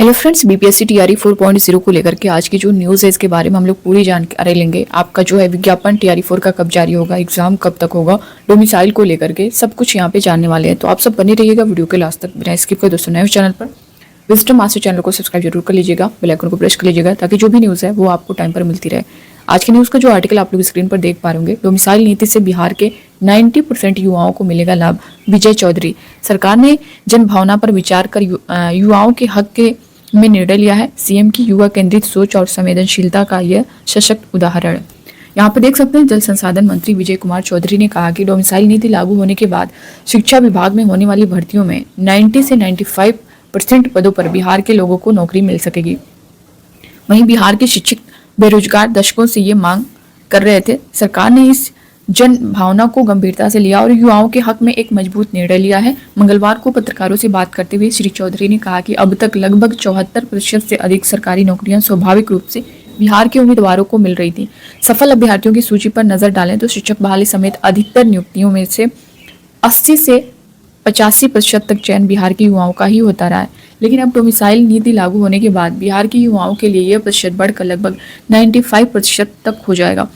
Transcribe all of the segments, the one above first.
Hello friends, BPSC TRE 4.0 को लेकर के आज की जो न्यूज़ है इसके बारे में हम लोग पूरी जानकारी लेंगे। आपका जो है विज्ञापन टीआरई 4 का कब जारी होगा, एग्जाम कब तक होगा, डोमिसाइल को लेकर के सब कुछ यहाँ पे जानने वाले हैं। तो आप सब बने रहिएगा वीडियो के लास्ट तक बिना स्किप कर। दोस्तों नए चैनल पर विजिटर मास्टर चैनल को सब्सक्राइब जरूर कर लीजिएगा, बेल आइकन को प्रेस कर लीजिएगा ताकि जो भी न्यूज़ है वो आपको टाइम पर मिलती रहे। आज के न्यूज़ का जो आर्टिकल आप लोग स्क्रीन पर देख पा रहे होंगे, डोमिसाइल नीति से बिहार के 90% युवाओं को मिलेगा लाभ। विजय चौधरी, सरकार ने जन भावना पर विचार कर युवाओं के हक के में निर्णय लिया है। सीएम की युवा केंद्रित सोच और संवेदनशीलता का यह सशक्त उदाहरण है। यहाँ पे देख सकते हैं जल संसाधन मंत्री विजय कुमार चौधरी ने कहा कि डोमिसाइल नीति लागू होने के बाद शिक्षा विभाग में होने वाली भर्तियों में 90 से 95% पदों पर बिहार के लोगों को नौकरी मिल सकेगी। वहीं बिहार के शिक्षित बेरोजगार दशकों से ये मांग कर रहे थे। सरकार ने इस जन भावना को गंभीरता से लिया और युवाओं के हक में एक मजबूत निर्णय लिया है। मंगलवार को पत्रकारों से बात करते हुए श्री चौधरी ने कहा कि अब तक लगभग 74% से अधिक सरकारी नौकरियां स्वाभाविक रूप से बिहार के उम्मीदवारों को मिल रही थी। सफल अभ्यर्थियों की सूची पर नजर डालें तो शिक्षक बहाली समेत अधिकतर नियुक्तियों में से 80 से 85% तक चयन बिहार के युवाओं का ही होता रहा है। लेकिन अब डोमिसाइल नीति लागू होने के बाद बिहार के युवाओं के लिए यह प्रतिशत बढ़कर लगभग 95% तक हो जाएगा।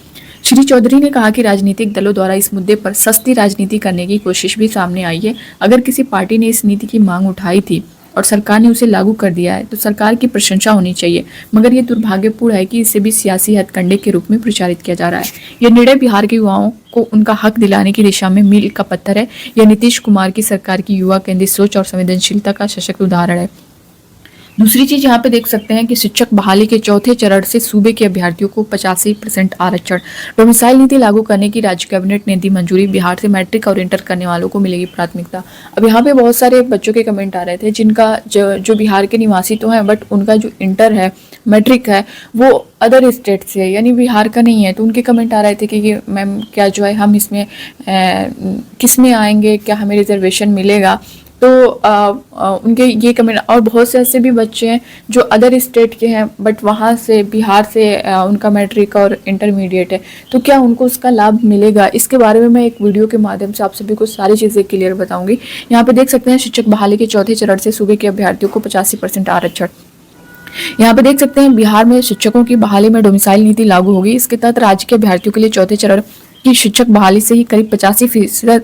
श्री चौधरी ने कहा कि राजनीतिक दलों द्वारा इस मुद्दे पर सस्ती राजनीति करने की कोशिश भी सामने आई है। अगर किसी पार्टी ने इस नीति की मांग उठाई थी और सरकार ने उसे लागू कर दिया है तो सरकार की प्रशंसा होनी चाहिए, मगर ये दुर्भाग्यपूर्ण है कि इसे भी सियासी हथकंडे के रूप में प्रचारित किया जा रहा है। यह निर्णय बिहार के युवाओं को उनका हक दिलाने की दिशा में मील का पत्थर है। यह नीतीश कुमार की सरकार की युवा केंद्रित सोच और संवेदनशीलता का सशक्त उदाहरण है। दूसरी चीज यहाँ पे देख सकते हैं कि शिक्षक बहाली के चौथे चरण से सूबे के अभ्यर्थियों को 85% आरक्षण। डोमिसाइल नीति लागू करने की राज्य कैबिनेट ने दी मंजूरी। बिहार से मैट्रिक और इंटर करने वालों को मिलेगी प्राथमिकता। अब यहाँ पे बहुत सारे बच्चों के कमेंट आ रहे थे जिनका जो बिहार के निवासी तो हैं, बट उनका जो इंटर है, मैट्रिक है, वो अदर स्टेट से है, यानी बिहार का नहीं है। तो उनके कमेंट आ रहे थे कि मैम क्या जो है हम इसमें किस में आएंगे, क्या हमें रिजर्वेशन मिलेगा। तो उनके ये कमेंट, और बहुत से ऐसे भी बच्चे हैं जो अदर स्टेट के हैं बट वहाँ से बिहार से उनका मैट्रिक और इंटरमीडिएट है, तो क्या उनको उसका लाभ मिलेगा, इसके बारे में मैं एक वीडियो के माध्यम से आप सभी को सारी चीज़ें क्लियर बताऊंगी। यहाँ पे देख सकते हैं शिक्षक बहाली के चौथे चरण से सूबे के अभ्यर्थियों को 85% आरक्षण। यहाँ पे देख सकते हैं बिहार में शिक्षकों की बहाली में डोमिसाइल नीति लागू होगी। इसके तहत राज्य के अभ्यर्थियों के लिए चौथे चरण की शिक्षक बहाली से ही करीब 85%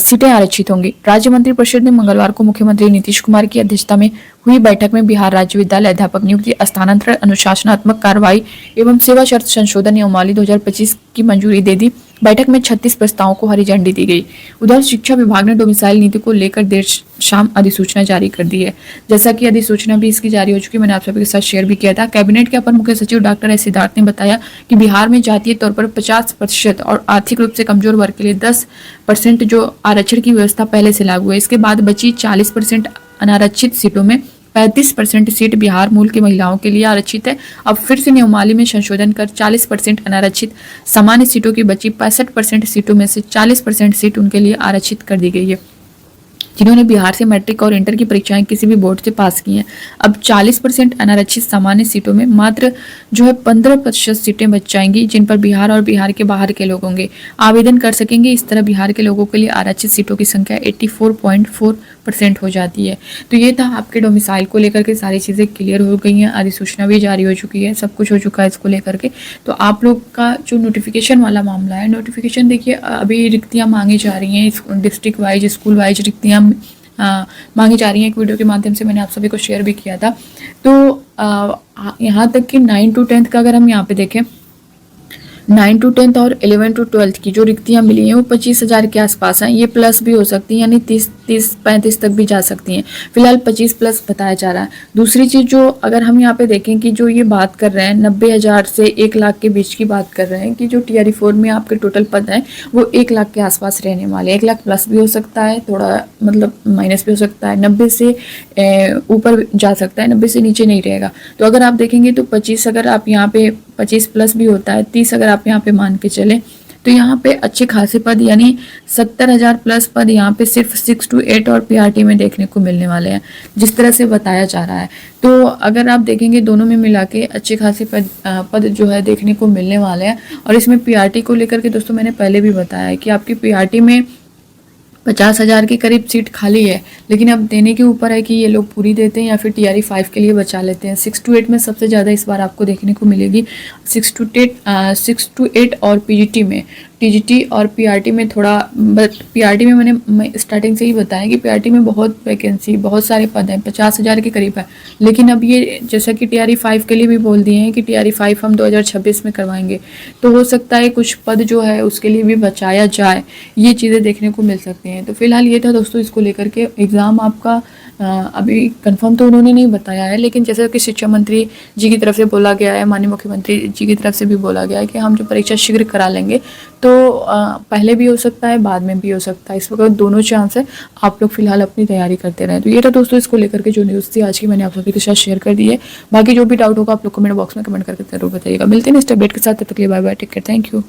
सीटें आरक्षित होंगी। राज्य मंत्रिपरिषद ने मंगलवार को मुख्यमंत्री नीतीश कुमार की अध्यक्षता में हुई बैठक में बिहार राज्य विद्यालय अध्यापक नियुक्ति, स्थानांतरण, अनुशासनात्मक कार्रवाई एवं सेवा शर्त संशोधन नियमावली 2025 की मंजूरी दे दी। बैठक में 36 प्रस्तावों को हरी झंडी दी गई। उधर शिक्षा विभाग ने डोमिसाइल नीति को लेकर देर शाम अधिसूचना जारी कर दी है। जैसा कि अधिसूचना भी इसकी जारी हो चुकी है, मैंने आप सभी के साथ शेयर भी किया था। कैबिनेट के अपर मुख्य सचिव डॉक्टर एस सिद्धार्थ ने बताया कि बिहार में जातीय तौर पर 50% और आर्थिक रूप से कमजोर वर्ग के लिए 10% जो आरक्षण की व्यवस्था पहले से लागू है। इसके बाद बची 40% अनारक्षित सीटों में 35% सीट बिहार मूल की महिलाओं के लिए आरक्षित है। अब फिर से नियमावली में संशोधन कर 40% अनारक्षित सामान्य सीटों की बची 65% सीटों में से 40% सीट उनके लिए आरक्षित कर दी गई है जिन्होंने बिहार से मैट्रिक और इंटर की परीक्षाएं किसी भी बोर्ड से पास की हैं। अब 40% अनारक्षित सामान्य सीटों में मात्र जो है 15% सीटें बच जाएंगी जिन पर बिहार और बिहार के बाहर के लोग होंगे आवेदन कर सकेंगे। इस तरह बिहार के लोगों के लिए आरक्षित सीटों की संख्या 84.4% हो जाती है। तो ये था आपके डोमिसाइल को लेकर के सारी चीज़ें क्लियर हो गई हैं, अधिसूचना भी जारी हो चुकी है, सब कुछ हो चुका है इसको लेकर के। तो आप लोग का जो नोटिफिकेशन वाला मामला है, नोटिफिकेशन देखिए अभी रिक्तियाँ मांगी जा रही हैं, डिस्ट्रिक्ट वाइज स्कूल वाइज रिक्तियाँ मांगी जा रही हैं। एक वीडियो के माध्यम से मैंने आप सभी को शेयर भी किया था। तो यहाँ तक कि 9 to 10 का अगर हम यहाँ पे देखें, 9 to 10 और 11 to 12 की जो रिक्तियाँ मिली हैं वो 25,000 के आसपास हैं। ये प्लस भी हो सकती हैं, यानी 30-35 तक भी जा सकती हैं। फिलहाल 25 प्लस बताया जा रहा है। दूसरी चीज़ जो अगर हम यहाँ पे देखें कि जो ये बात कर रहे हैं 90,000 से 1 लाख के बीच की बात कर रहे हैं कि जो टीआरई 4 में आपके टोटल पद हैं वो 1 लाख के आसपास रहने वाले। 1 लाख प्लस भी हो सकता है, थोड़ा मतलब माइनस भी हो सकता है, 90 से ऊपर जा सकता है, 90 से नीचे नहीं रहेगा। तो अगर आप देखेंगे तो 25 अगर आप यहाँ पे 25 प्लस भी होता है, 30 अगर आप यहाँ पे मान के चले तो यहाँ पे अच्छे खासे पद यानी 70,000 प्लस पद यहाँ पे सिर्फ 6 to 8 और पीआरटी में देखने को मिलने वाले हैं जिस तरह से बताया जा रहा है। तो अगर आप देखेंगे दोनों में मिला के अच्छे खासे पद जो है देखने को मिलने वाले हैं। और इसमें पीआरटी को लेकर के दोस्तों मैंने पहले भी बताया है कि आपकी पीआरटी में 50,000 के करीब सीट खाली है, लेकिन अब देने के ऊपर है कि ये लोग पूरी देते हैं या फिर TRE 5 के लिए बचा लेते हैं। 6 to 8 में सबसे ज़्यादा इस बार आपको देखने को मिलेगी। 6 to 8 और PGT में, TGT और PRT में थोड़ा, बट PRT में मैं स्टार्टिंग से ही बताया कि PRT में बहुत वैकेंसी, बहुत सारे पद हैं, 50,000 के करीब है। लेकिन अब ये जैसा कि TRE 5 के लिए भी बोल दिए हैं कि TRE 5 हम 2026 में करवाएंगे, तो हो सकता है कुछ पद जो है उसके लिए भी बचाया जाए, ये चीज़ें देखने को मिल सकती हैं। तो फिलहाल ये था दोस्तों इसको लेकर के। एग्ज़ाम आपका अभी कंफर्म तो उन्होंने नहीं बताया है, लेकिन जैसा कि शिक्षा मंत्री जी की तरफ से बोला गया है, माननीय मुख्यमंत्री जी की तरफ से भी बोला गया है कि हम जो परीक्षा शीघ्र करा लेंगे, तो पहले भी हो सकता है, बाद में भी हो सकता है। इस वक्त दोनों चांस है, आप लोग फिलहाल अपनी तैयारी करते रहें। तो ये था दोस्तों इसको लेकर के जो न्यूज़ थी आज की, मैंने आप सभी के साथ शेयर कर दी है। बाकी जो भी डाउट होगा आप लोग कमेंट बॉक्स में कमेंट करके जरूर बताइएगा। मिलते हैं नेक्स्ट अपडेट के साथ, तब तक के लिए bye bye, take care, thank you.